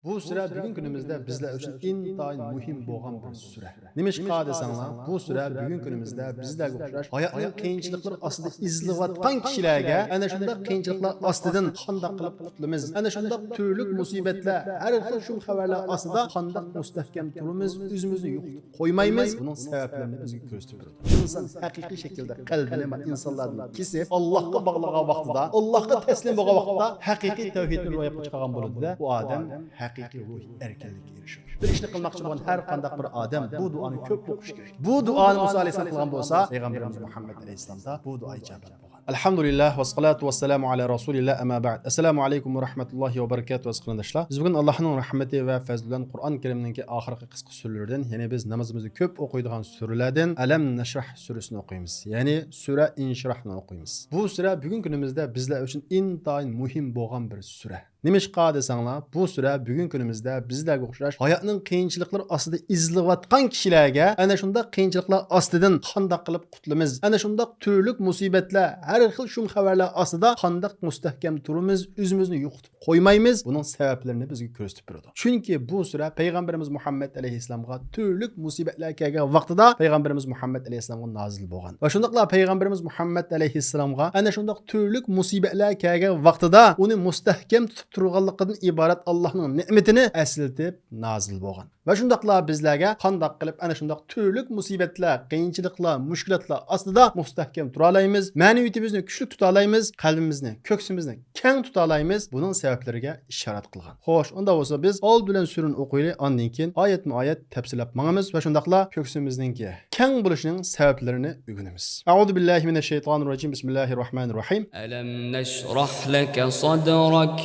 Bu süre bugün günümüzde bizler için intayin muhim bo'lgan bir süre. Nimaga desanglar, bu süre bugün günümüzde bizlerga o'xshash hayotning qiyinchiliklari ostida izlayotgan kishilarga ana shunday qiyinchiliklar ostidan qanday qilib qutulamiz, ana shunday turli musibatlar, har xil shu xabarlar ostida qanday mustahkam turamiz, o'zimizni yo'qotib qo'ymaymiz. Buning sabablarini bizga ko'rsatib beradi. İnsan haqiqiy shaklda qalbini insonlardan kesib, Allohga bog'lagan vaqtida, Allohga taslim bo'lgan vaqtida haqiqiy tavhidni ro'yobga chiqargan bo'ladi-da, bu odam haqiqiy ruh erkinlikka erişir. Bir ishni qilmoqchi bo'lgan har qanday bir odam bu duoni ko'p o'qish kerak. Bu duoni Musa alayhisalom qilgan bo'lsa, payg'ambarimiz Muhammad alayhisalomda bu duo ijobat bo'lgan. Alhamdulillah ve salatu ve selamu ala Rasulillah ama ba'd. Assalamu alaykum ve rahmetullahi ve berekatuhu qarindoshlar. Biz bugün Allah'ın rahmeti ve fazlidan Kur'an-ı Kerim'deki ahirki qisqa surlardan, yani biz namazımızda köp okuyduğun surlardan Alam Neşrah suresini okuyumuz. Yani sure İnşirah'ını okuyumuz. Bu sure bugün günümüzde bizler için intayin muhim bo'lgan bir sure. Nimaga desanglar, bu sure bugün günümüzde bizlerga o'xshash hayotning qiyinchiliklari ostida izlayotgan kishilarga ana shunday qiyinchiliklar ostidan qanday qilib qutulamiz, ana shunday turli musibatlar, har xil shum xabarlar ostida qanday mustahkam turamiz, o'zimizni yo'qotib qo'ymaymiz. Buning sabablarini bizga ko'rsatib beradi. Chunki bu sure payg'ambarimiz Muhammad alayhisalomga turli musibatlar kelgan vaqtida payg'ambarimiz Muhammad alayhisalomga nozil bo'lgan. Va shundaqla payg'ambarimiz Muhammad alayhisalomga ana shunday turli musibatlar kelgan vaqtida uni mustahkam tutib turganligidan iborat Allohning ne'matini eslatib nozil bo'lgan. Va shundaqla bizlarga qanday qilib ana shunday turli musibatlar, qiyinchiliklar, mushkulotlar ostida mustahkam tura olamiz, ma'naviyatimizni kuchli tuta olamiz, qalbimizni, ko'ksimizni keng tuta olamiz. Buning sabablariga ishorat qilgan. Xo'sh, unda bo'lsa biz old bilan surani o'qiylik, ondan keyin oyatma-oyat tafsilab mangamiz va shundaqla ko'ksimizningki keng bo'lishining sabablarini o'rganamiz. A'udhu billahi minash shaytonir rojim. Bismillahirrohmanirrohim. Alam nashrah laka sadrak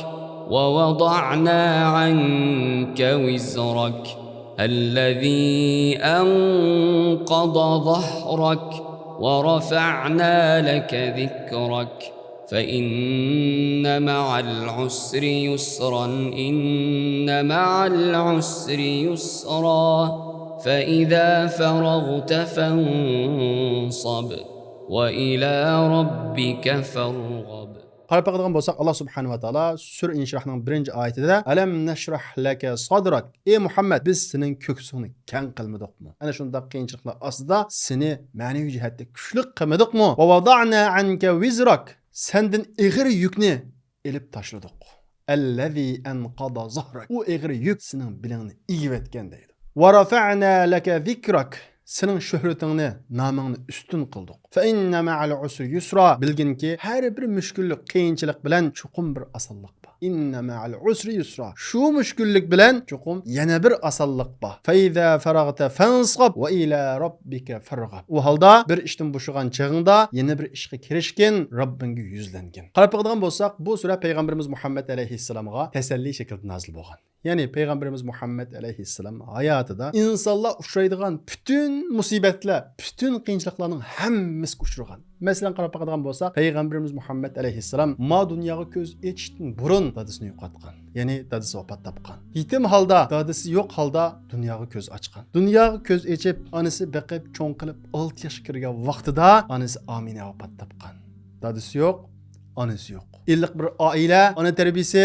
ووضعنا عنك وزرك الذي أنقض ظهرك ورفعنا لك ذكرك فإن مع العسر يسرا إن مع العسر يسرا فإذا فرغت فانصب وإلى ربك فارغب. Qarab baxadigan bo'lsak, Alloh subhanahu va taolo Sur İnşirahning 1-oyatida Alam nashrah laka sadrak. Ey Muhammad, biz sening ko'ksingni keng qilmadikmi? Ana shunday qiyinchiliklar ostida seni ma'naviy jihatda kuchli qilmadikmi? Va wada'na anka wizrak. Sendan ig'ir yukni elib tashladik. Allazi anqada zahrak. U ig'ir yuk sening bilingni egib etgan deydi. Va rafa'na laka zikrak. Senin şöhretingni, namingni ustun qildik. Fa inna ma'al usri yusra. Bilginki har bir mushkullik, qiyinchilik bilan chuqur bir osonlik bor. Inna ma'al usri yusra. Shu mushkullik bilan chuqur yana bir osonlik bor. Fa iza faragta fansab va ila robbika farg'ab. U holda bir ishdan bo'shagan chig'ingda yana bir ishga kirishgin, Robbingga yuzlangin. Qarab qo'yadigan bo'lsak, bu sura payg'ambarimiz Muhammad alayhissalomga tasalli shaklda nozil bo'lgan. Yani Peygamberimiz Muhammed aleyhisselam hayatida insonlar uchraydigan bütün musibatlar, bütün qiyinchiliklarning hammasiga uchragan. Masalan, qarab qo'yadigan bo'lsak, Peygamberimiz Muhammed aleyhisselam ma dunyoga ko'z ochishdan burun dadisini yo'qotgan. Ya'ni dadisi vafot topgan. Yetim holda, dadisi yo'q holda dunyoga ko'z ochgan. Dunyoga ko'z ochib, onasi beqib cho'ng qilib 6 yoshga kirgan vaqtida onasi Amina vafot topgan. Dadisi yo'q, onasi yo'q. Illiq bir oila, ona tarbiyasi,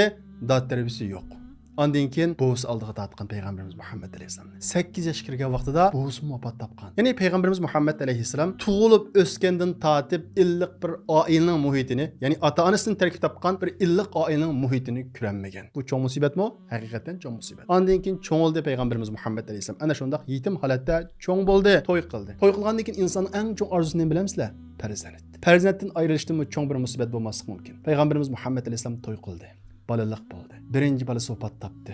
dad tarbiyasi yo'q. Ondan keyin bo'g'isi oldiga tortgan payg'ambarimiz Muhammad alayhissalom 8 yoshga kirgan vaqtida bo'g'isi vafot topgan. Ya'ni payg'ambarimiz Muhammad alayhissalom tug'ilib o'sgandan tortib illiq bir oilaning muhitini, ya'ni ota-onasidan tarkib topgan bir illiq oilaning muhitini ko'rmagan. Bu cho'ng musibatmi? Haqiqatan cho'ng musibat. Ondan keyin cho'ng'ildi payg'ambarimiz Muhammad alayhissalom. Ana shunday yetim holatda cho'ng bo'ldi, to'y qildi. To'y qilgandan keyin insonning eng cho'ng orzusi nima bilamsizlar? Farzand. Farzanddan ayrilishdan cho'ng bir musibat bo'lmasligi mumkin. Payg'ambarimiz Muhammad alayhissalom to'y qildi. Balaliq bo'ldi. Birinchi balasi vafot topdi.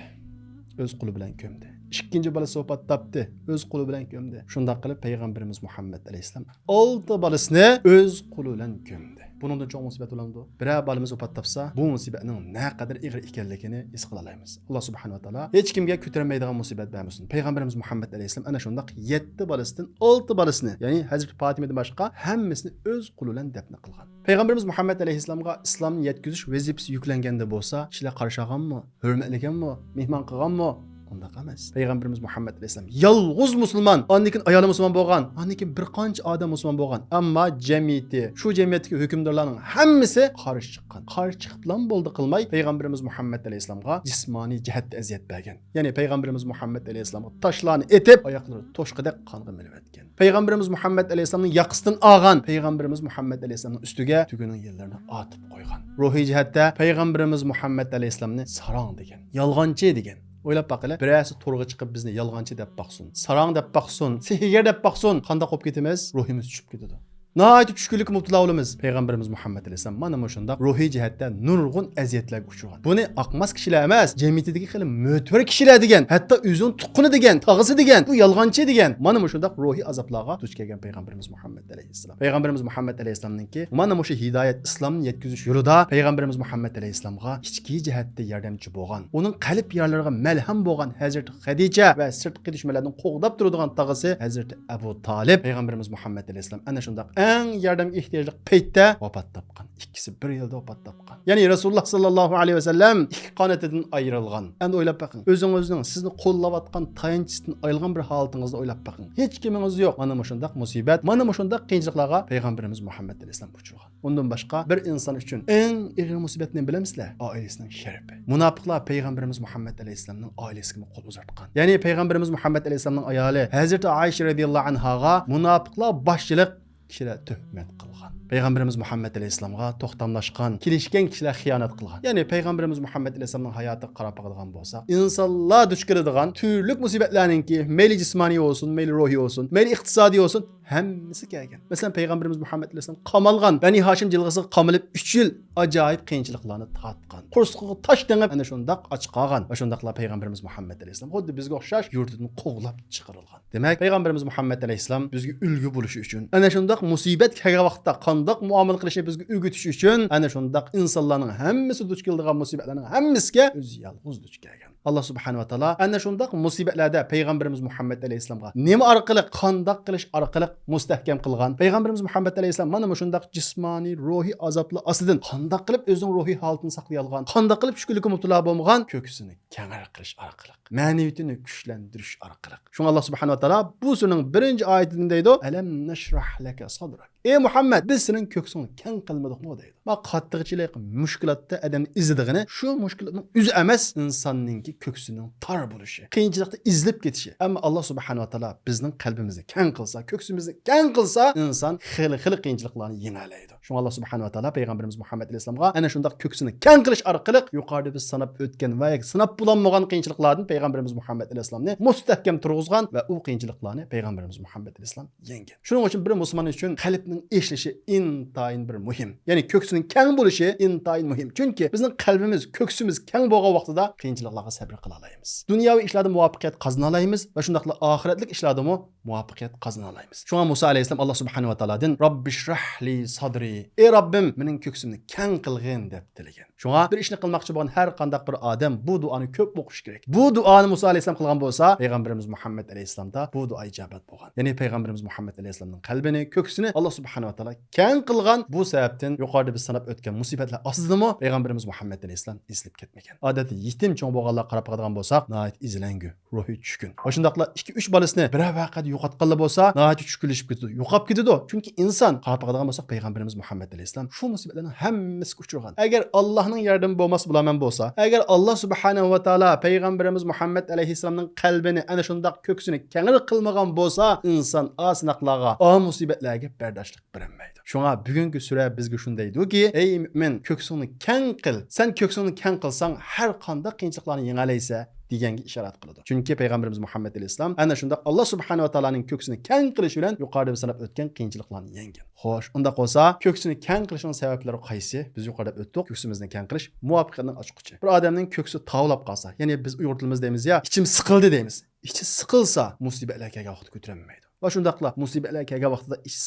O'z qo'li bilan ko'mdi. Ikkinchi balasi vafot topdi. O'z qo'li bilan ko'mdi. Shunday qilib payg'ambarimiz Muhammad alayhissalom 6 balasini o'z qo'li bilan ko'mdi. Buningdan cho'ng musibat bo'ladi. Birar balamiz vafot topsa, bu musibatning naqadar ig'ir ekanligini his qila olamiz. Alloh subhanahu va taolo hech kimga ko'tarmaydigan musibat bermasin. Payg'ambarimiz Muhammad alayhissalom ana shunday 7 balasidan 6 balasini, ya'ni Hazrat Fatimadan boshqa hammasini o'z qo'li bilan dafn qilgan. Payg'ambarimiz Muhammad alayhissalomga islomni yetkazish vazifasi yuklanganda bo'lsa, kishilar qarshi olganmi, hurmatlaganmi, mehmon qilganmi? Undaq emas. Peygamberimiz Muhammed Aleyhisselam yalğız musulman, andikin ayali musulman bolgan, andikin bir qancha adam musulman bolgan. Amma jamiyati, şu jamiyatdagi hukmdorlarning hammasi qarshi chiqqan. Qarshi chiqib bilan bo'ldi qilmay Peygamberimiz Muhammed Aleyhisselamga jismoniy jihatda aziyat bergan. Ya'ni Peygamberimiz Muhammed Aleyhisselamga toshlarni etib, oyoqlari toshqidek qonga milib etgan. Peygamberimiz Muhammed Aleyhisselamning yaqisidan olgan, Peygamberimiz Muhammed Aleyhisselamning ustiga tuguning yerlarini atib qo'ygan. Ruhiy jihatda Peygamberimiz Muhammed Aleyhisselamni sarang degan, yolg'onchi degan. O'ylab baqila, birasi to'rga chiqib bizni yolg'onchi deb baqsin, sarang deb baqsin, sehrgar deb baqsin, qanday qolib ketamiz? Ruhimiz tushib ketadi. Nəhayət düşkünlük mubtala olumuz. Peygamberimiz Muhammed Aleyhisselam mana məşunda ruhi cəhətdə nurgun əziyyətlərə uçurğan. Bunu aqmaz kişilər emas, cəmiyyətdəki xeyli mötəbər kişilər degan, hətta özünün tuqqunu degan, tağısı degan, bu yalğançı degan. Mana məşunda ruhi azablarga duch kelgan Peygamberimiz Muhammed Aleyhisselam. Peygamberimiz Muhammed Aleyhisselam'nınki mana məşu hidayət, İslamni yetkiziş yolunda Peygamberimiz Muhammed Aleyhisselam'a içki cəhətdə yardımcı bolğan. Onun qalb yarlarına məlhəm bolğan Hazreti Xədicə və sirtqi düşmənlərdən qoğdab durduğan tağısı Hazreti Əbu Talib. Peygamberimiz Muhammed Aleyhisselam ana şunda ən yardım ehtiyaclı peytdə vafat tapqan. İkisi bir yılda vafat tapqan. Yani Resulullah sallallahu aleyhi ve sellem iki qanatidən ayrılğan. Endi oylab baxın. Özünüzün sizni qo'llayotgan tayanchisidan ayrılğan bir holatınızda oylab baxın. Hech kiminiz yo'q. Mana shundaq musibat, mana shundaq qiyinchiliklarga Peygamberimiz Muhammed Aleyhisselam uchragan. Undan boshqa bir inson uchun eng og'ir musibat ne bilamsizlar? Oilasining sharifi. Munofiqlar Peygamberimiz Muhammed Aleyhisselamning oilasiga qo'l uzatgan. Ya'ni Peygamberimiz Muhammed Aleyhisselamning ayoli Hazreti Ayşe radhiyallohu anhaga munofiqlar boshchilik kişiler töhmet kılgan. Peygamberimiz Muhammed Aleyhisselam'a toxtamlaşkan, kilişken kişiler xiyanat kılgan. Yani Peygamberimiz Muhammed Aleyhisselam'ın hayatı qarab bakılgan bolsa, insanlar duch keladigan türlük musibetlerninki, meyli cismani olsun, meyli ruhi olsun, meyli iqtisadi olsun, hammasi kelgan. Mesela Peygamberimiz Muhammed Aleyhisselam qamalgan, Bani Hashim jilg'isi qamalib 3 yil ajoyib qiyinchiliklarni tatgan. Qursiqiga tosh tengib ana shundaq och qolgan. Va shundaqla Peygamberimiz Muhammed Aleyhisselam xuddi bizga o'xshash yurtidan qovlab chiqarilgan. Demak, Peygamberimiz Muhammed Aleyhisselam bizga ulgu bo'lishi uchun, ana shundaq musibat kelgan vaqtda qandoq muomala qilishni bizga o'rgatish uchun, ana shundaq insonlarning hammasi duch keladigan musibatlarning hammasiga o'zi yolg'iz duch kelgan. Allah subhanahu wa taala ana shundaq musibatlarda Peygamberimiz Muhammed Aleyhisselamga nima orqali, qandoq qilish orqali mustahkam qilgan. Peygamberimiz Muhammed Aleyhisselam mana shundaq jismoniy, ruhiy azoblar ostidan qandoq qilib o'zining ruhiy holatini saqlay olgan, qandoq qilib tushkunlikka mubtalo bo'lmagan, ko'ksini kengayir qilish orqali, ma'naviyatini kuchlantirish orqali. Shunga Allah subhanahu wa taala bu surning 1-oyatida deydi: "Alam nashrah laka sadrak." Ey Muhammed, biz senin köksünü keng qilmadikmi deydi. Ma qattiqchilik mushkulotda odamni izladigini, shu mushkulotning o'zi emas, insonninki köksünün tar bo'lishi, qiyinchilikda izlab ketishi. Ammo Alloh subhanahu wa taala bizning qalbimizni keng qilsa, ko'ksimizni keng qilsa, inson xil qiyinchiliklarni yengalaydi. Shunga Alloh subhanahu wa taala Peygamberimiz Muhammed Aleyhisselam'a ana shundaq ko'ksini keng qilish orqali yuqorida biz sanab o'tgan va sanab bo'lolmagan qiyinchiliklardan Peygamberimiz Muhammed Aleyhisselamni mustahkam turg'izgan va u qiyinchiliklarni Peygamberimiz Muhammed Aleyhisselam yengan. Shuning uchun bir musulmon uchun qalbning ishlashi intayin bir muhim. Ya'ni ko'ksining keng bo'lishi intayin muhim. Chunki bizning qalbimiz, ko'ksimiz keng bo'lgan vaqtida qiyinchiliklarga sabr qila olamiz. Dunyoviy ishlarda muvaffaqiyat qozona olamiz va shundaqla oxiratlik ishlarda muvaffaqiyat qozona olamiz. Shunga Musa alayhissalom Alloh subhanahu va taoladan Robbishrahli sadri, ey Robbim mening ko'ksimni keng qilgin deb tilagan. Shunga bir ishni qilmoqchi bo'lgan har qanday bir odam bu duoni ko'p o'qish kerak. Bu duoni Musa alayhissalom qilgan bo'lsa, Peygamberimiz Muhammed alayhissalomda bu duo ijobat bo'lgan. Ya'ni Peygamberimiz Muhammed alayhissalomning qalbini, ko'ksini Alloh subhanahu va taolo keng qilgan. Bu sababdan yuqorida biz sanab o'tgan musibatlar ostidami Peygamberimiz Muhammed alayhissalom izlab ketmagan. Odatda yetim cho'ng bo'lganlar qarab qolgan bo'lsak, nihoyat izlangu, ruhi tushkun. Va shundaqla 2-3 bolasini bir vaqtda yo'qotganlar bo'lsa, nihoyat tushkunlashib ketadi, yo'qolib ketadi. Chunki inson qarab qolgan bo'lsak, Peygamberimiz Muhammed alayhissalom shu musibatlarning hammasiga uchragan. Agar Allohning yordami bo'lmas bo'laman bo'lsa, agar Alloh subhanahu va taolo Peygamberimiz Muhammed alayhissalomning qalbini ana shundaq ko'ksini kengir qilmagan bo'lsa, inson asnaqlarga, musibatlarga bardoshlik bermaydi. Shunga bugungi sura bizga shunday deydi-ki, ey mu'min, ko'ksingni keng qil. Sen ko'ksingni keng qilsang, har qanday qiyinchiliklarni yengalaysa deganga ishorat qiladi. Chunki Peygamberimiz Muhammed alayhissalom ana shunda Alloh subhanahu va taolaning ko'ksini keng qilish bilan yuqorida sanab o'tgan qiyinchiliklarni yengan. Xo'sh, unda qolsa, ko'ksini keng qilishning sabablari qaysi? Biz yuqorida o'tdik, ko'ksimizni keng qilish muvaffaqiyatning ochqichi. Bir odamning ko'ksi tovlab qolsa, ya'ni biz uyg'ur tilimiz deymiz ya, ichim siqildi deymiz. İçi sıkılsa musibatlarga vaqt ko'tarilmaydi. Va shundaqla musibatlar kelgan vaqtida ish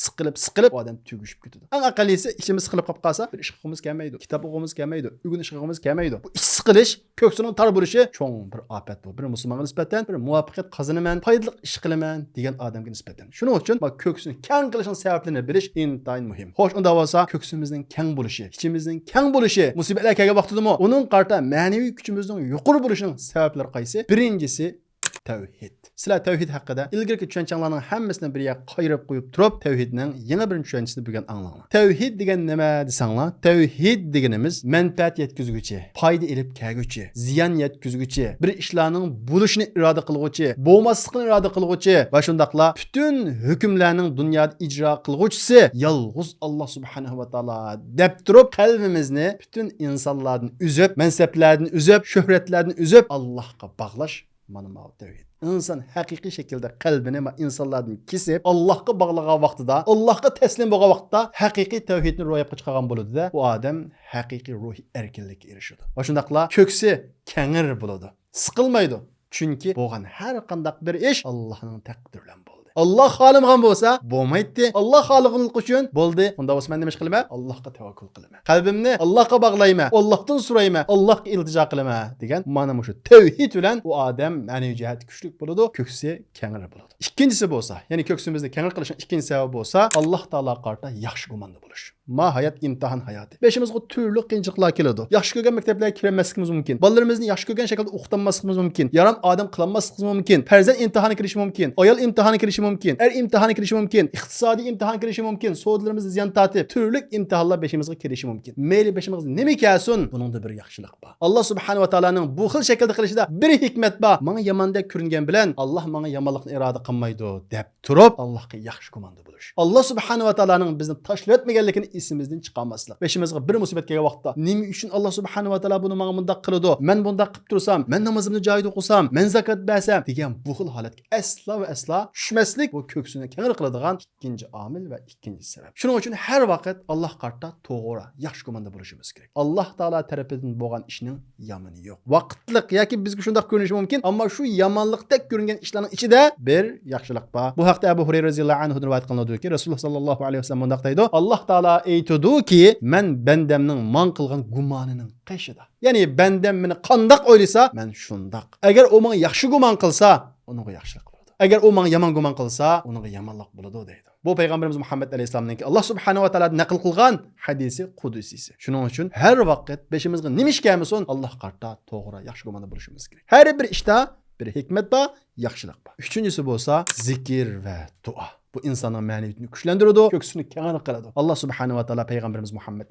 siqilib odam tugishib ketadi. Eng aqallisi ishimiz siqilib qolib qolsa, bir ish qilishimiz kelmaydi, kitob o'qishimiz kelmaydi, uyg'un ish qilishimiz kelmaydi. Bu ish siqilish, ko'ksining tar bo'lishi cho'ng bir ofat bu. Bir musulmonga nisbatan bir muvaffaqiyat qozinaman, foydali ish qilaman degan odamga nisbatan. Shuning uchun bu ko'ksini keng qilishning sabablarini bilish intayin muhim. Xo'sh, unda bo'lsa ko'ksimizning keng bo'lishi, ichimizning keng bo'lishi, musibatlar kelgan vaqtidami uning qarta ma'naviy kuchimizning yuqori bo'lishining sabablari qaysi? Birinchisi tavhid. Sizlar tavhid haqida ilgirki tushunchalarning hammasini bir yoqqa qayirib qo'yib turib, tavhidning yana bir tushunchasini bugun anglanglar. Tavhid degan nima desanglar? Tavhid deganimiz manfaat yetkazuvchi, foyda olib kelguvchi, ziyon yetkazuvchi, bir ishlarning bo'lishini iroda qilguvchi, bo'lmasligini iroda qilguvchi va shundaqla butun hukmlarning dunyoda ijro qilguvchisi yolg'iz Alloh subhanahu va taolo deb turib, qalbimizni butun insonlardan uzib, mansablardan uzib, shuhratlardan uzib Allohga bog'lash mana bu tavhid. İnsan haqiqiy shaklda qalbini va insonlardan kesib, Allohga bog'lagan vaqtida, Allohga taslim bo'lgan vaqtda haqiqiy tavhidni ro'yobga chiqargan bo'ladi-da, bu odam haqiqiy ruhiy erkinlikka erishadi. Va shundaqla ko'ksi kengir bo'ladi. Siqilmaydi. Chunki bo'lgan har qanday bir ish Allohning taqdiri bilan bo'ldi. Allah xohlamagan bo'lsa, bo'lmaydi. Allah xohlaganlik uchun bo'ldi. Unda bo'lsa men nima qilaman? Allohga tavakkul qilaman. Qalbimni Allohga bog'layman, Allohdan so'rayman, Allohga iltijo qilaman degan mana shu tavhid bilan u odam ma'naviy jihat kuchli bo'ladi, ko'ksi kengir bo'ladi. Ikkinchisi bo'lsa, ya'ni ko'ksimizni kengir qilishning ikkinchi sababi bo'lsa, Alloh taolo qarta yaxshi gumonda bo'lish. Ma hayat imtihon hayoti. Beşimizga turli qiyinchiliklar keladi. Yaxshi ko'rgan maktablarga kirmasligimiz mumkin. Bolalarimizni yaxshi ko'rgan shaklda o'qitanmasligimiz mumkin. Yaram odam qilolmasligimiz mumkin. Farzand imtihoni kirishi mumkin. Ayol imtihoni kirishi mumkin. Er imtihoni kirishi mumkin. Iqtisodiy imtihon kirishi mumkin. Savdolarimizni ziyon tortib, turli imtihonlar beşimizga kirishi mumkin. Mayli beşimizga nima kelsin, buningda bir yaxshilik bor. Alloh subhanahu va taolaning bu xil shaklda qilishida bir hikmat bor. Menga yomondek ko'ringan bilan Alloh menga yomonlikni iroda qilmaydi deb turib, Allohga yaxshi gumonda bo'lish. Alloh subhanahu va taolaning bizni tashlab o'tmaganligini esimizdan chiqarmaslik. Beşimizga bir musibat kelgan vaqtda, nima uchun Alloh subhanahu va taolo buni menga bunday qiladi? Men bunday qilib tursam, men namozimni joyida o'qisam, men zakot bersam degan bu xil holatga aslo va aslo tushmaslik bu ko'ksini kengir qiladigan ikkinchi omil va ikkinchi sabab. Shuning uchun har vaqt Alloh qarta to'g'ri, yaxshi gumonda bo'lishimiz kerak. Alloh taolo tarafidan bo'lgan ishning yomoni yo'q. Vaqtliq yoki bizga shunday ko'rinishi mumkin, ammo shu yomonlikdek ko'ringan ishlarning ichida bir yaxshilik bor. Bu haqda Abu Hurayra roziyallohu anhu rivoyat qilinadiki, Rasululloh sallallohu alayhi vasallam bunday deydi: Alloh taolo aytadi-ki, men bandamning man qilgan gumonining qishida. Ya'ni bandam meni qandoq o'ylasa, men shundoq. Agar u menga yaxshi gumon qilsa, unga yaxshilik bo'ladi. Agar u menga yomon gumon qilsa, unga yomonlik bo'ladi deydi. Bu payg'ambarimiz Muhammad alayhisolamning Alloh subhanahu va taolo naql qilgan hadisi qudusisi. Shuning uchun har vaqt beşimizga nima ish kelmasin, Alloh qarta to'g'ri, yaxshi gumonda bo'lishimiz kerak. Har bir ishda bir hikmat bor, yaxshilik bor. Üçüncüsü bo'lsa zikr va duo. Bu insonning ma'naviyatini kuchlantiradi, ko'ksini kengaytirib qiladi. Alloh subhanahu va taolo payg'ambarimiz Muhammad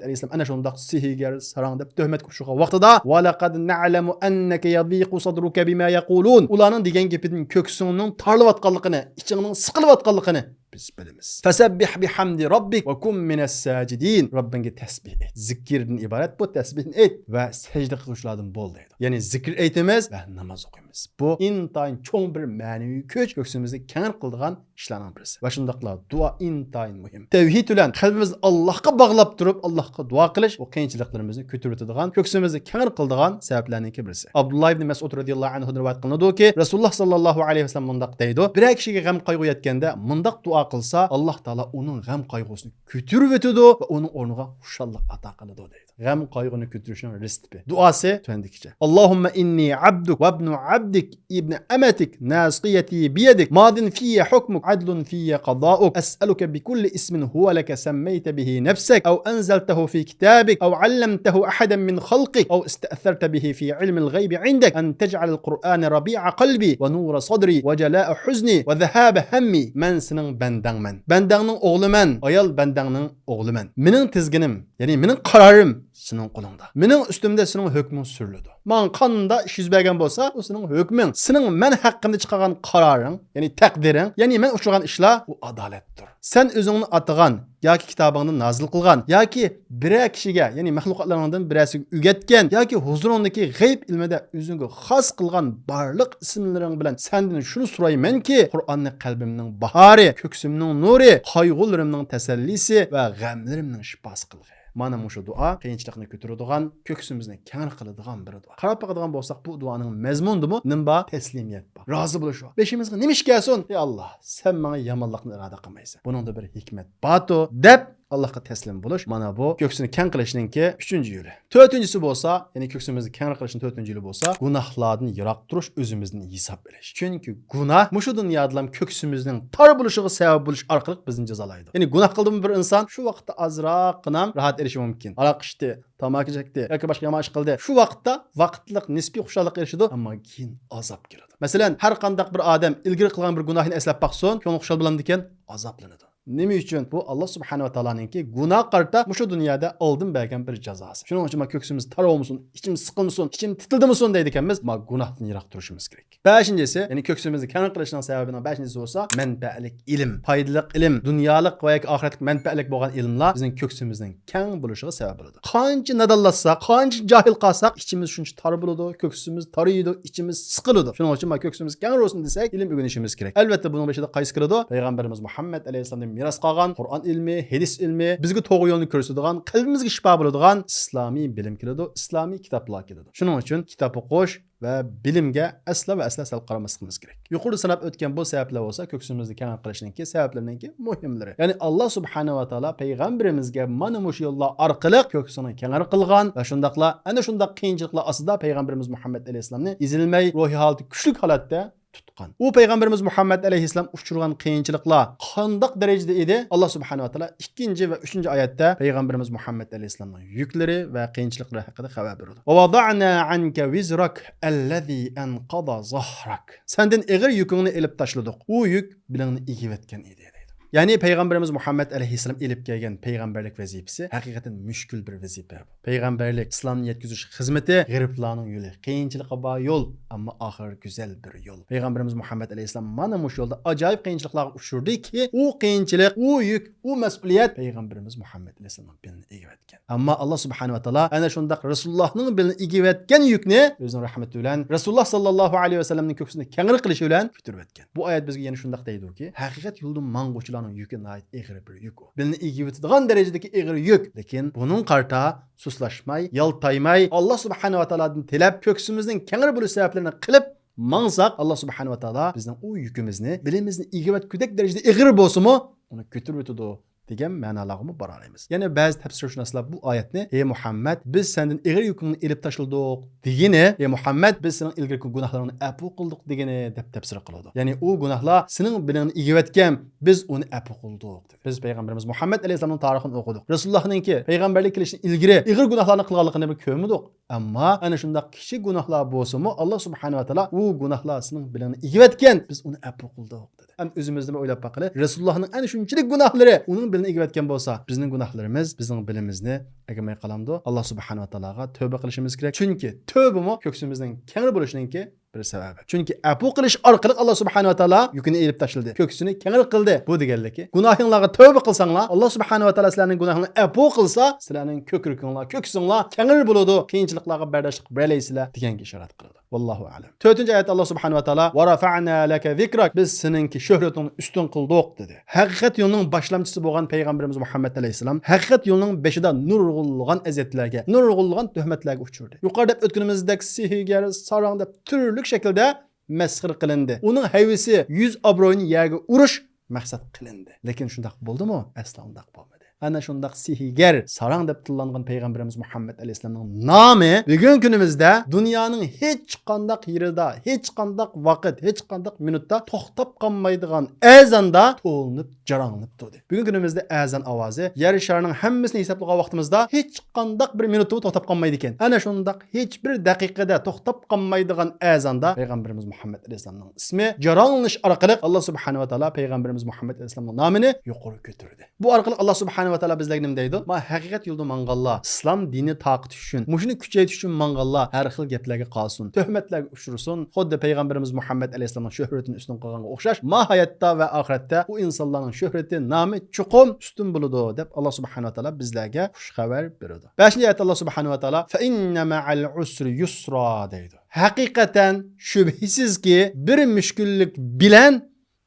alayhisolam ana shundoq sihigar sarang deb tuhmat qurishgan vaqtida va laqad na'lamu annaka yadhiqu sadruka bima yaqulun. Ularning degan gapining ko'ksining torlayotganligini, ichingning siqilayotganligini biz bilamiz. Fasabbih bihamdi robbik va kun minas sajidin. Robbingga tasbih et. Zikrdan iborat bu tasbihni et va sajda qilishlardan bo'l deydi. Ya'ni zikr aytamiz va namoz o'qiymiz. Bu intayin cho'ng bir ma'naviy kuch, ko'ksimizni keng qiladigan ishlarning birisi. Va shundaqla duo intayin muhim. Tavhid bilan qalbimizni Allohga bog'lab turib, Allohga duo qilish o qiyinchiliklarimizni ko'taradigan, ko'ksimizni keng qiladigan sabablarning birisi. Abdullah ibn Mas'ud radhiyallohu anhu rivoyat qilinadiki, Rasululloh sallallohu alayhi vasallam bunday deydi: bir kishiga g'am qayg'u yetganda bunday duo qilsa, Alloh taolo uning g'am qayg'usini ko'tarib o'tadi va uning o'rniga xushallik ato qiladi deydi. G'am qayg'uni ko'tarishning resepti. Duosi tuandikicha: Allohumma inni abduk va ibnu abdik ibn amatik nasqiyati biyadik madin fiyya hukmuk adlun fiyya qada'uk as'aluka bi kulli ismin huwa laka sammayta bihi nafsak aw anzaltahu fi kitabik aw 'allamtahu ahadan min khalqik aw ista'tharta bihi fi 'ilmi al-ghayb 'indak an taj'al al-Qur'ana rabi'a qalbi wa nura sadri wa jala'a huzni wa dhahaba hammi. Men sening bandangman. Bandangning o'g'liman, ayol bandangning o'g'liman. Mening tizginim, ya'ni mening qarorim sening qo'lingda. Mening ustimda sening hukming suriladi. Men qanday ish yuz bergan bo'lsa, u sening hukming. Sening men haqqimda chiqargan qaroring, ya'ni taqdiring, ya'ni men uchirgan ishlar bu adolatdir. Sen o'zingni atagan yoki kitobingni nozil qilgan yoki bir kishiga, ya'ni mahluqotlardan birasiga o'rgatgan yoki huzurindagi g'ayb ilmida o'zingga xos qilgan barliq ismlaring bilan sendan shuni so'raymanki, Qur'onni qalbimning bahori, ko'ksimning nuri, qayg'ularimning tasallisi va g'amlarimning shifosi qilg'in. Mana bu duo qiyinchilikni ko'taradigan, ko'ksimizni keng qiladigan bir duo. Qarab boqadigan bo'lsak, bu duoning mazmunimi nima? Taslimiyat bor. rozi bo'lish va beshimizga nima ish kelsin? Ey Alloh, sen menga yomonlikni iroda qilmaysan. Buningda bir hikmat bor deb Allohga taslim bo'lish mana bu ko'ksini keng qilishningki 3-yo'li. 4-si bo'lsa, ya'ni ko'ksimizni keng qilishning 4-yo'li bo'lsa, gunohlardan yiroq turish, o'zimizni hisob bilish. Chunki gunoh mushu dunyoda ham ko'ksimizning tor bo'lishiga sabab bo'lish orqali bizni jazolaydi. Ya'ni gunoh qildimi bir inson shu vaqtda azroqgina rohat erishi mumkin. Aroq ichdi, tamaki chekdi yoki boshqa yomon ish qildi. Shu vaqtda vaqtliq nisbiy xushalik erishadi, ammo keyin azob keladi. Masalan, har qanday bir odam ilgari qilgan bir gunohini eslab baqsin, ko'ngli xushal bo'ladi ekan, azoblanadi. Nima uchun? Bu Alloh subhanahu va taoloninki gunoh qarta mushu dunyoda oldin bergan bir jazosi. Shuning uchun ko'ksimiz tarovmasin, ichimiz siqilmasin, ichim titildimisin deydi ekanmiz. Ma gunohdan yiroq turishimiz kerak. 5-si, ya'ni ko'ksimizni keng qilishning sababining 5-si bo'lsa, manfaatlik ilm, foydali ilm, dunyolik va yoki oxiratlik manfaatlik bo'lgan ilmlar bizning ko'ksimizning keng bo'lishiga sabab bo'ladi. Qancha nadallatsak, qancha jahil qolsak, ichimiz shuncha tor bo'ladi, ko'ksimiz toriydi, ichimiz siqiladi. Shuning uchun ko'ksimiz keng bo'lsin desak, ilm o'rganishimiz kerak. Albatta buning beshida qaysi kiradi? Payg'ambarimiz Muhammad alayhisolamning miras qolgan Qur'on ilmi, hadis ilmi, bizga to'g'ri yo'lni ko'rsatadigan, qalbimizga shifo bo'ladigan islomiy bilim keladi, islomiy kitoblar keladi. Shuning uchun kitob o'qish va bilimga asla va asla sal qaramasligimiz kerak. Yuqorida sanab o'tgan bu sabablar bo'lsa, ko'ksimizni keng qilishninki sabablarininki muhimlari. Ya'ni Alloh subhanahu va taolo payg'ambarimizga mana shu yo'llar orqali ko'ksini keng qilgan va shundaqla ana shundaq qiyinchiliklar ostida payg'ambarimiz Muhammad alayhisolamni ezilmay, ruhiy holati kuchli holatda tutgan. U payg'ambarimiz Muhammad alayhisalom uchirgan qiyinchiliklar qandoq darajada edi? Alloh subhanahu va taolo 2 va 3-oyatda payg'ambarimiz Muhammad alayhisalomning yuklari va qiyinchiliklari haqida xabar berdi. Va wada'na anka wizrak allazi anqada zahrak. Sendan ig'ir yukingni elib tashladik. U yuk bilingni egib etgan edi. Yani Peygamberimiz Muhammed Aleyhisselam elip gelgen peygamberlik vazifesi hakikaten müşkül bir vazife. Peygamberlik İslam'ın yetkizüş hizmeti gariplarının yolu. Kıyınçılığa bağlı yol ama ahir güzel bir yol. Peygamberimiz Muhammed Aleyhisselam mana bu yolda acayip kıyınçılıklar uçurdu ki o kıyınçılık, o yük, o mesuliyet Peygamberimiz Muhammed Aleyhisselam'ın belini egib etken. Ama Allah Subhanahu ve Taala ana şundak Resulullah'ın belini egib etken yükünü özünün rahmeti bilen Resulullah sallallahu aleyhi ve sellem'nin köksünü kengir kılışı bilen kütürüp etken. Bu ayet bizge yeni şundak deydi ki hakikat yolda mangoçulan yükü nait egri bir yük o. Belini egib etdiğin derecedeki egri yük. Lekin bunun karta suslaşmay, yaltaymay, Allah Subhanahu ve Taala'dan tilep köksümüzün kengir buluş sebeplerini kılıp mansak Allah Subhanahu ve Taala bizden o yükümüzni, bilimizni egib etküdek derecede egri bolsa mu onu götürüp ötüdü degan ma'nolarni boramiz. Yana ba'zi tafsirchilar bu oyatni ey Muhammad biz sendan ig'ir yukingni elib tashladik degani, ey Muhammad biz sening ilgari gunohlaringni afu qildik degani deb tafsir qiladi. Ya'ni u gunohlar sening bilingni egib etgan, biz uni afu qildik dedi. Biz payg'ambarimiz Muhammad alayhisolamning tarixini o'qidik. Rasulullohninki payg'ambarlik kelishdan ilgari ig'ir gunohlarni qilganligini bir ko'rmadik. Ammo ana shunday kichik gunohlar bo'lsa-mu Allah Subhanahu va Taala u gunohlar sening bilingni egib etgan, biz uni afu qildik dedi. Ham o'zimizni o'ylab baqili, Rasulullohning ana shunchalik gunohlari uning bilini egib etgan bo'lsa, bizning gunohlarimiz bizning bilimizni egamay qalamdi. Alloh subhanahu va taologa tövbe qilishimiz kerak. Chunki tövbemi ko'ksimizning keng bo'lishininki bir sababi. Chunki afu qilish orqali Alloh subhanahu va taolo yukini elib tashladi. Ko'ksini keng qildi. Bu deganligi, gunohinglarga tövbe qilsanglar, Alloh subhanahu va taolo sizlarning gunohinglarni afu qilsa, sizlarning ko'krikinglar, ko'ksinglar keng bo'ladi. Qiyinchiliklarga bardoshlik beralaysizlar deganga ishorat qiladi. Vallahu a'lam. 4-oyatda Alloh subhanahu va taolo "Va rafa'na laka zikrak" biz seninki shuhratingni ustun qildik dedi. Haqiqat yo'lining boshlamchisi bo'lgan payg'ambarimiz Muhammad alayhisalom haqiqat yo'lining beshida nurg'ulg'an aziyatlarga, nurg'ulg'an tuhmatlarga uchirdi. Yuqorida o'tganimizdek sihigar, sarang deb turli shaklda masxir qilindi. Uning hayvisi 100 obro'yni yerga urish maqsad qilindi. Lekin shundaq bo'ldimi? Asla undaq bo'lmadi. Ana shundaq sihigar, sarang deb tillangan payg'ambarimiz Muhammad alayhisolamning nomi bugun kunimizda dunyoning hech qanday yerida, hech qanday vaqt, hech qanday minutda to'xtab qolmaydigan azonda to'linib, jaranglab turdi. Bugun kunimizda azon ovozi yer sharining hammasini hisoblagan vaqtimizda hech qanday bir minutda to'xtab qolmaydi ekan. Ana shundaq hech bir daqiqada to'xtab qolmaydigan azonda payg'ambarimiz Muhammad alayhisolamning ismi jaranglish orqali Alloh subhanahu va taolo payg'ambarimiz Muhammad alayhisolamning nomini yuqori ko'tardi. Bu orqali Alloh subhanahu va taolo bizlarga nima deydi? Ma haqiqat yo'lda mangallar, islom dini taqit uchun, mushuni kuchaytirish uchun mangallar har xil gaplarga qolsin, tuhmatlarga uchursin. Xuddi payg'ambarimiz Muhammad alayhisolamning shuhratini ustun qilganga o'xshash, ma hayotda va oxiratda u insonlarning shuhrati, nomi chuqur ustun bo'ladi deb Alloh subhanahu va taolo bizlarga xush xabar beradi. 5-oyatda Alloh subhanahu va taolo fa inna ma'al usri yusra deydi. Haqiqatan shubhisizki bir mushkullik bilan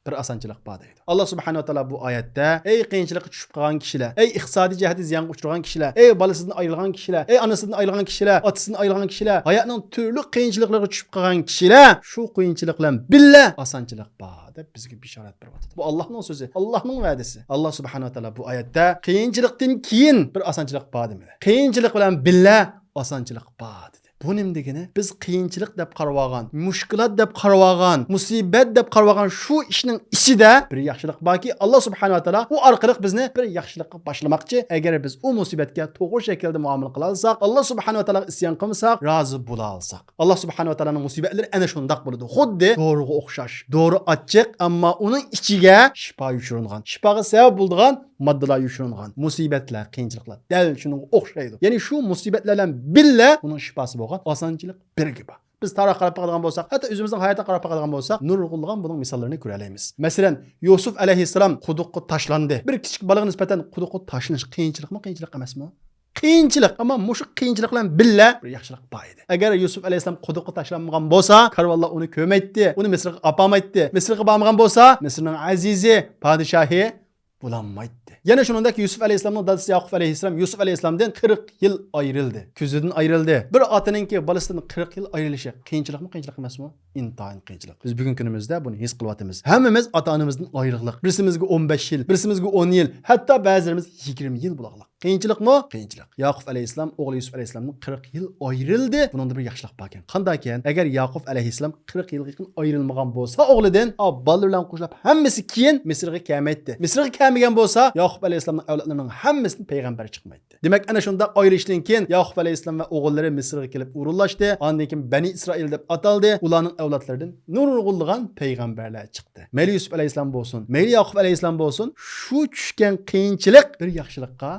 bir asanchilik bor deydi. Alloh subhanahu va taolo bu oyatda ey qiyinchilikqa tushib qolgan kishilar, ey iqtisodiy jihatdan ziyonga uchragan kishilar, ey bolasidan ayrilgan kishilar, ey onasidan ayrilgan kishilar, otasidan ayrilgan kishilar, hayotning turli qiyinchiliklariga tushib qolgan kishilar shu qiyinchilik bilan billa asanchilik bor deb bizga bishorat beryapti. Bu Allohning so'zi, Allohning va'dasi. Alloh subhanahu va taolo bu oyatda qiyinchilikdan keyin bir asanchilik bor demadi. Qiyinchilik bilan billa asanchilik bor dedi. Bu nima degani? Biz qiyinchilik deb qarab olgan, mushkulat deb qarab olgan, musibat deb qarab olgan shu ishning ichida bir yaxshilik borki, Alloh subhanahu va taolo u orqali bizni bir yaxshilikka boshlamoqchi. Agar biz u musibatga to'g'ri shaklda muomala qila olsak, Alloh subhanahu va taolo isyon qilmasak, rozi bo'la olsak, Alloh subhanahu va taoloning musibatlari ana shundoq bo'ladi. Xuddi doriga o'xshash. Dori achchiq, ammo uning ichiga shifo yushirilgan, shifoga sabab bo'ladigan moddalar yushirilgan. Musibatlar, qiyinchiliklar dal shunga o'xshaydi. Ya'ni shu musibatlar bilan billa uning shifosi bo'lgan asanchilik birga bor. Biz tarixga qarab qolgan bo'lsak, hatto o'zimizning hayotga qarab qolgan bo'lsak, nurg'ulg'an buning misollarini ko'ra olamiz. Masalan, Yusuf alayhissalom quduqqa tashlandi. Bir kichik baliqqa nisbatan quduqqa tashlanish qiyinchilikmi, qiyinchilik emasmi? Qiyinchilik, ammo mushu qiyinchilik bilan billa bir yaxshilik bor edi. Agar Yusuf alayhissalom quduqqa tashlanmagan bo'lsa, karvonlar uni ko'maydi, uni Misrga olmaydi. Misrga bormagan bo'lsa, Misrning azizi, podshohi bulanmaydi. Yana shuningdek Yusuf alayhissalomning dadasi Yaqub alayhissalom Yusuf alayhissalomdan 40 yil ayrildi. Ko'zidan ayrildi. Bir otaninki bolasidan 40 yil ayrilishi qiyinchilikmi, qiyinchilik emasmi? Intayin qiyinchilik. Biz bugungi kunimizda buni his qilyapmiz. Hammamiz ota-onamizdan ayriliq. Birsimizga 15 yil, birsimizga 10 yil, hatto ba'zilarimiz 20 yil bo'lganlik. Qiyinchilikmi? Qiyinchilik. Yaqub alayhissalom o'g'li Yusuf alayhissalomdan 40 yil ayrildi. Buningda bir yaxshilik bor ekan. Qanday ekan? Agar Yaqub alayhissalom 40 yilga yaqin ayrilmagan bo'lsa, o'g'lidan bolalar bilan qo'shilib hammasi keyin Misrga kelmaydi. Misrga kelmagan bo'lsa, Yaqub alayhissalomning avlodlarining hammasini payg'ambar chiqmaydi. Demak, ana shunda ayrılishdan keyin Yaqub alayhissalom va o'g'illari Misrga kelib urunlashdi. Ondan keyin Bani Isroil deb ataldi. Ularning avlodlaridan nurg'ulg'an payg'ambarlar chiqdi. Mayli Yusuf alayhissalom bo'lsin, mayli Yaqub alayhissalom bo'lsin, shu tushgan qiyinchilik bir yaxshilikqa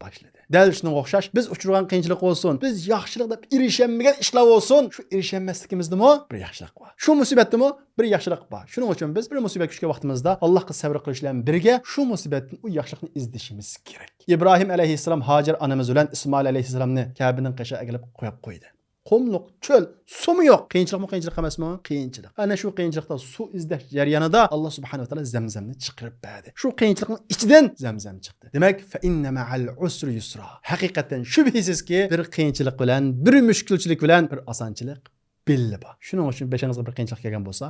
boshladi. Dal shunga o'xshash biz uchirgan qiyinchilik bo'lsin, biz yaxshilik deb erishamagan ishlar bo'lsin, shu erishamasligimizdimi bir yaxshilik bor. Shu musibatdimi bir yaxshilik bor. Shuning uchun biz bir musibat tushgan vaqtimizda Allohga sabr qilish bilan birga shu musibatdan u yaxshilikni izlashimiz kerak. İbrahim alayhissalom Hajar onamiz bilan Ismoil alayhissalomni Kabening qashiga agilib qo'yib qo'ydi. Qumluq, çöl, su mu yok? Qiyinchilikmi, qiyinchilik emasmi? Qiyinchilik. Ana shu qiyinchilikda su izlash jarayonida Alloh subhanahu va taolo Zamzamni chiqarib berdi. Shu qiyinchilikning ichidan Zamzam chiqdi. Demak, fa inna ma'al usri yusra. Haqiqatan shubhisizki bir qiyinchilik bilan, bir mushkulchilik bilan bir osonchilik belli bor. Shuning uchun beshingizga bir qiyinchilik kelgan bo'lsa,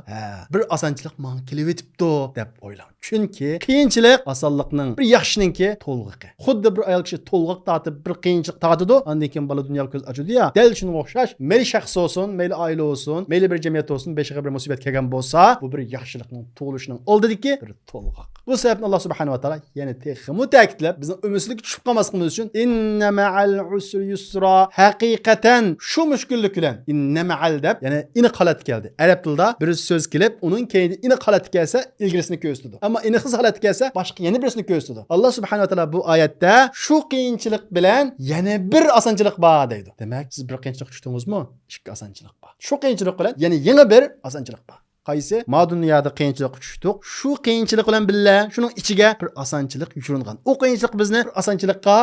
bir osonchilik menga kelib o'tibdi deb o'ylang. Chunki qiyinchilik osonlikning bir yaxshininki to'lg'iqi. Xuddi bir ayol kishi to'lg'iq tortib bir qiyinchilik tortadi, undan keyin bola dunyoga ko'z ochadi-ya. Dal shunga o'xshash, mayli shaxs bo'lsin, mayli oila bo'lsin, mayli bir jamiyat bo'lsin, beshig'a bir musibat kelgan bo'lsa, bu bir yaxshilikning tug'ilishining oldidagi bir to'lg'iq. Bu sababdan Alloh subhanahu va taolo yana texmu ta'kidlab bizni umidsiz tushib qolmasligimiz uchun inna ma'al usri yusra, haqiqatan shu mushkullik bilan inna ma'al deb yana ini qalat keldi. Arab tilida bir so'z kelib, uning keyinida ini qalat kelsa, ilgirisini ko'rsatadi. Ammo ini xiz holat kelsa, boshqa yana birisini ko'rsatadi. Alloh subhanahu va taolo bu oyatda shu qiyinchilik bilan yana bir osonchilik bor deydi. Demak, siz bir qiyinchilik tushdingizmi? Ikki osonchilik bor. Shu qiyinchilik bilan yana yangi bir osonchilik bor. Qaysi? Ma dunyoda qiyinchilik tushdik. Shu qiyinchilik bilan billa shuning ichiga bir osonchilik yushirilgan. O qiyinchilik bizni bir osonchilikqa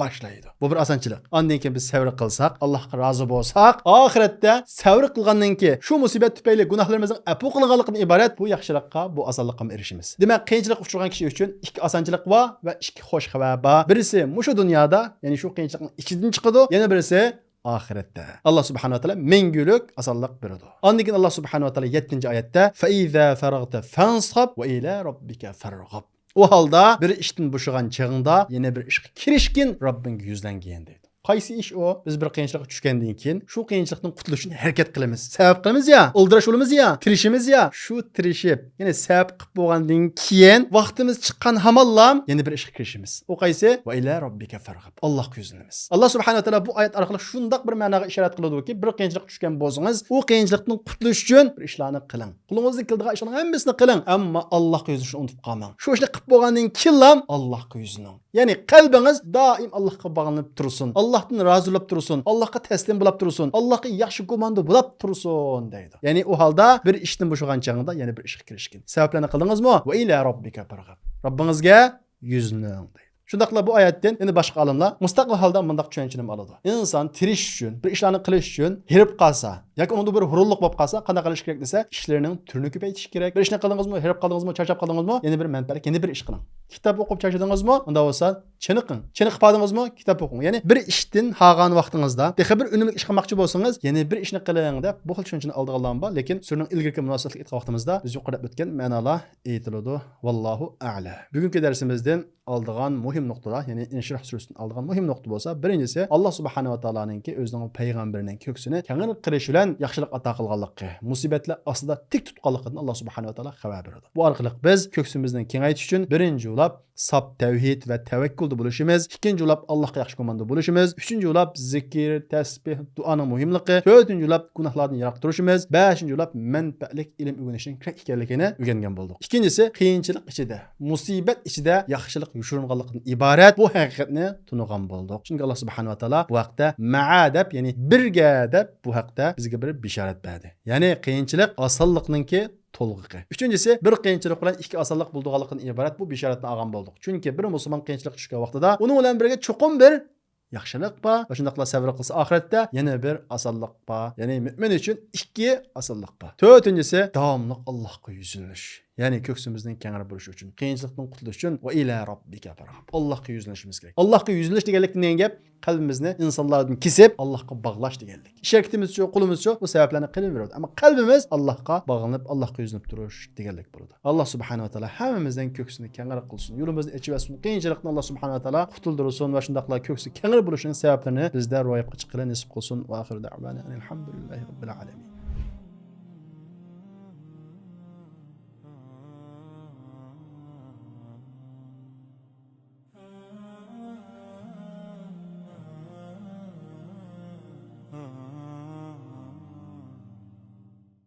başlaydı. Bu bir osonchilik. Ondan keyin biz sabr qilsak, Allohga rozi bo'lsak, oxiratda sabr qilgandan keyin shu musibat tufayli gunohlarimizning afu qilinganligidan iborat bu yaxshilikqa, bu osonlikqa erishimiz. Demak, qiyinchilik uchragan kishi uchun ikki osonchilik bor va ikki xo'sh xabar bor. Birisi mushu dunyoda, ya'ni shu qiyinchilikning ichidan chiqadi, yana birisi oxiratda. Alloh subhanahu va taolo mengulik osonlik beradi. Ondan keyin Alloh subhanahu va taolo 7-oyatda fa iza faragta fansab va ila robbika farg'ab. O halda bir ishdan bo'shagan chig'ingda yana bir ishga kirishkin Robbingga yuzlangan deydi. Qaysi ish o? Biz bir qiyinchilikka tushgandan keyin shu qiyinchilikdan qutulishni harakat qilamiz. Sabab qilamiz ya, o'ldirish olamiz ya, tirishimiz ya. Shu tirishib, ya'ni sabab qilib bo'lgandan keyin vaqtimiz chiqqan hamallam yana bir ishga kirishimiz. O qaysi? Va ila robbika farg'ab. Allohga yuzlanamiz. Alloh subhanahu va taolo bu oyat orqali shundoq bir ma'noga ishorat qiladi-ki, bir qiyinchilik tushgan bo'lsangiz, u qiyinchilikdan qutulish uchun bir ishlarni qiling. Qo'lingizdan keladigan ishlarning hammasini qiling, ammo Allohga yuzlanishni unutib qolmang. Shu ishni qilib bo'lgandan keyin Allohga yuzlaning. Ya'ni qalbingiz doim Allohga bog'lanib tursin. Allohdan razılab tursin. Allohga taslim bo'lib tursin. Allohga yaxshi gumanda bo'lib tursin deydi. Ya'ni u holda bir ishdan bo'shagan chog'ingda yana bir ishga kirishkin. Sabablarni qildingizmi? Va ila robbika farg'ab. Robbingizga yuzlaning deydi. Shundaqla bu oyatdan endi boshqa olimlar mustaqil holda bunday tushunchanim oladi. Inson tirish uchun, bir ishlarni qilish uchun hirib qolsa yoki unda bir hurulluq bo'lib qolsa, qanday qilish kerak desa, ishlarining turini ko'paytirish kerak. Bir ishni qildingizmi, herib qildingizmi, charchab qildingizmi, yana bir manfaat, yana bir ish qiling. Kitob o'qib charchadingizmi, unda bo'lsa chiniqing. Chiniqib qoldingizmi, kitob o'qing. Ya'ni bir ishdan hagan vaqtingizda, texi bir unumli ish qilmoqchi bo'lsangiz, yana bir ishni qiling deb bu xil tushunchani oldiganlar bor, lekin surning ilgirki munosabatli aytgan vaqtimizda biz yuqorida o'tgan ma'nolar aytiladi. Vallohu a'lam. Bugungi darsimizdan aldıgan muhim noktalar, yani İnşirah suresinden aldıgan muhim nokta bolsa, birincisi Allah subhanahu wa ta'alanınki özünün peygamberinin köksünü kengir qilish bilan yaxshilik ato qilganligi, musibatlar aslida tik tutganligidan Allah subhanahu wa ta'ala xabar beradi. Bu orqali biz köksümüzden kengaytish uchun birinchi ulab sap tevhid ve tevekkulda buluşumuz, ikinci ulab Allah'a yaxshi komanda buluşumuz, üçüncü ulab zikir, tesbih, duanın muhimligi, dördüncü ulab günahlardan yiroq turishimiz, beşinci ulab manfaatli ilim o'rganishning kerak ekanligini o'rgangan bo'ldik. İkincisi, qiyinchilik ichida, musibat ichida yaxshilik yushurganlikdan iborat bu haqiqatni tunugan bo'ldik. Chunki Allah subhanahu wa ta'ala bu haqda ma'a deb, ya'ni birga deb bu haqda bizga bir bishorat berdi. Ya'ni qiyinchilik osonlikninki to'lg'iqi. Üçüncüsü, bir qiyinchilik bilan ikki osonlik bo'lganligidan iborat bu bishoratni olgan bo'ldik. Chunki bir musulmon qiyinchilik tushgan vaqtida uning bilan birga cho'qim bir yaxshilik bor va shundaqla sabr qilsa oxiratda yana bir osonlik bor. Ya'ni mu'min uchun ikki osonlik bor. To'rtinchisi, davomli Allohga yuzlanish. Yani köksümüzün kenarı buruşu için, qiyinchilikdan qutulish uchun va ila robbika farg'ab. Allohga yuzlanishimiz kerak. Allohga yuzlanish deganlik nima gap? Qalbimizni insonlardan kesib Allohga bog'lash deganlik. Ish harakatimiz-chi, qo'limiz-chi bu sabablarni qilib beradi. Ammo qalbimiz Allohga bog'lanib, Allohga yuzlanib turish deganlik bo'ladi. Alloh subhanahu va taolo hammamizdan ko'ksini kengar qilsin. Yo'limizni ochib bersin. Qiyinchilikdan Alloh subhanahu va taolo qutuldirsin va shundaqla ko'ksi kengar bo'lishining sabablarini bizda ro'yobga chiqarib nasib qilsin. Va oxir da'vana alhamdulillahi robbil alamin.